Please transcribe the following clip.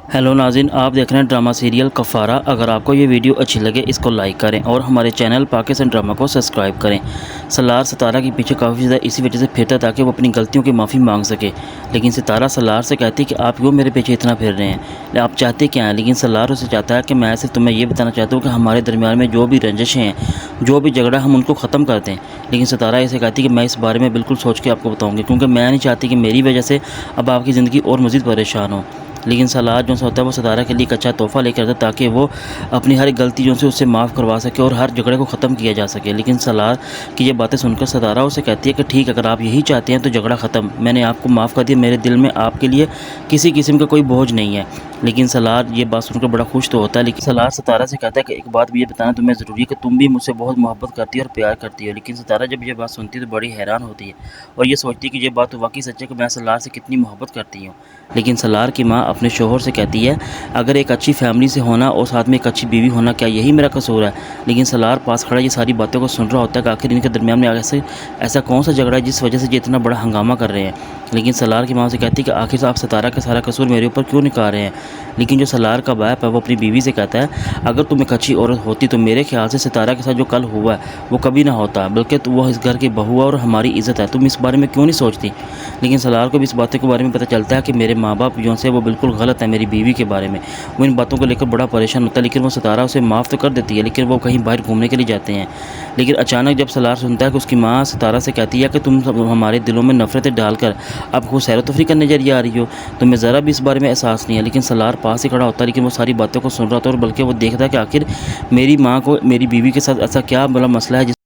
Hello नाज़रीन, आप देख रहे हैं ड्रामा सीरियल कफ़ारा। अगर आपको ये वीडियो अच्छी लगे इसको लाइक करें और हमारे चैनल पाकिस्तान ड्रामा को सब्सक्राइब करें। सलार सितारा के पीछे काफ़ी ज़्यादा इसी वजह से फिरता ताकि वो अपनी गलतियों की माफ़ी मांग सके, लेकिन सितारा सलार से कहती है कि आप क्यों मेरे पीछे इतना फिर रहे हैं, आप चाहते क्या हैं। लेकिन सलार उसे चाहता है कि मैं सिर्फ तुम्हें ये बताना चाहता हूँ कि हमारे दरमियान में जो भी रंजिशें हैं, जो भी झगड़ा, हम उनको ख़त्म कर दें। लेकिन सितारा इसे कहती है कि मैं इस बारे में बिल्कुल सोच के आपको बताऊँगी, क्योंकि मैं नहीं चाहती कि मेरी वजह से अब आपकी ज़िंदगी और मज़ीद परेशान हो। लेकिन सलार जो होता है वो सितारा के लिए एक अच्छा तोहफ़ा लेकर आता है ताकि वो अपनी हर एक गलती जो से उससे माफ़ करवा सके और हर झगड़े को ख़त्म किया जा सके। लेकिन सलार की ये बातें सुनकर सितारा उसे कहती है कि ठीक, अगर आप यही चाहते हैं तो झगड़ा ख़त्म, मैंने आपको माफ़ कर दिया, मेरे दिल में आपके लिए किसी किस्म का कोई बोझ नहीं है। लेकिन सलार ये बात सुनकर बड़ा खुश तो होता है, लेकिन सलार सितारा से कहता है कि एक बात भी ये बताना तुम्हें ज़रूरी है कि तुम भी मुझसे बहुत मोहब्बत करती हो और प्यार करती हो। लेकिन सितारा जब ये बात सुनती है तो बड़ी हैरान होती है और ये सोचती है कि ये बात तो वाकई सच है कि मैं सलार से कितनी मोहब्बत करती हूँ। लेकिन सलार की माँ अपने शोहर से कहती है, अगर एक अच्छी फैमिली से होना और साथ में एक अच्छी बीवी होना, क्या यही मेरा कसूर है। लेकिन सलार पास खड़ा ये सारी बातों को सुन रहा होता है कि आखिर इनके दरमियान में ऐसा कौन सा झगड़ा है जिस वजह से ये इतना बड़ा हंगामा कर रहे हैं। लेकिन सलार की माँ से कहती है कि आखिर आप सितारा का सारा कसूर मेरे ऊपर क्यों निकाल रहे हैं। लेकिन जो सलार का बाप है वो अपनी बीवी से कहता है, अगर तुम एक अच्छी औरत होती तो मेरे ख्याल से सितारा के साथ जो कल हुआ है वो कभी ना होता, बल्कि तो वो इस घर की बहू है और हमारी इज़्ज़त है, तुम इस बारे में क्यों नहीं सोचती। लेकिन सलार को भी इस बातों के बारे में पता चलता है कि मेरे माँ बाप जो से वो बिल्कुल गलत है मेरी बीवी के बारे में। वो इन बातों को लेकर बड़ा परेशान होता है, लेकिन वो सितारा उसे माफ़ तो कर देती है, लेकिन वो कहीं बाहर घूमने के लिए जाते हैं। लेकिन अचानक जब सलार सुनता है कि उसकी माँ सितारा से कहती है कि तुम सब हमारे दिलों में नफरतें डालकर अब खुद सैर तफरी करने जरिए आ रही हो, तुम्हें ज़रा भी इस बारे में एहसास नहीं है। लेकिन सलार पास ही खड़ा होता है, लेकिन वो सारी बातों को सुन रहा था और बल्कि वो देखता है कि आखिर मेरी माँ को मेरी बीवी के साथ ऐसा क्या बड़ा मसला है